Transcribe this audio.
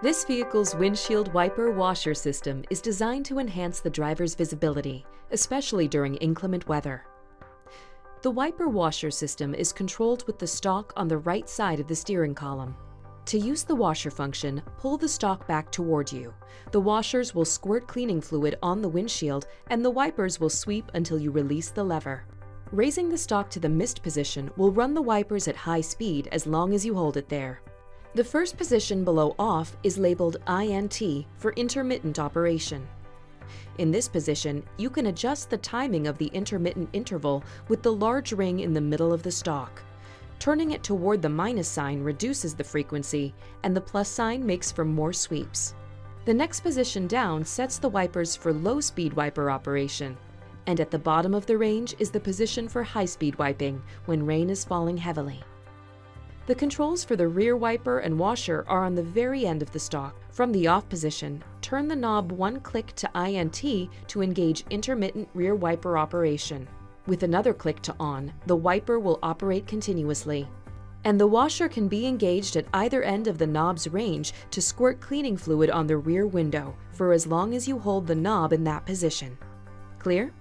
This vehicle's windshield wiper washer system is designed to enhance the driver's visibility, especially during inclement weather. The wiper washer system is controlled with the stalk on the right side of the steering column. To use the washer function, pull the stalk back toward you. The washers will squirt cleaning fluid on the windshield, and the wipers will sweep until you release the lever. Raising the stalk to the mist position will run the wipers at high speed as long as you hold it there. The first position below off is labeled INT for intermittent operation. In this position, you can adjust the timing of the intermittent interval with the large ring in the middle of the stalk. Turning it toward the minus sign reduces the frequency, and the plus sign makes for more sweeps. The next position down sets the wipers for low-speed wiper operation, and at the bottom of the range is the position for high-speed wiping when rain is falling heavily. The controls for the rear wiper and washer are on the very end of the stalk. From the off position, turn the knob one click to INT to engage intermittent rear wiper operation. With another click to on, the wiper will operate continuously. And the washer can be engaged at either end of the knob's range to squirt cleaning fluid on the rear window for as long as you hold the knob in that position. Clear?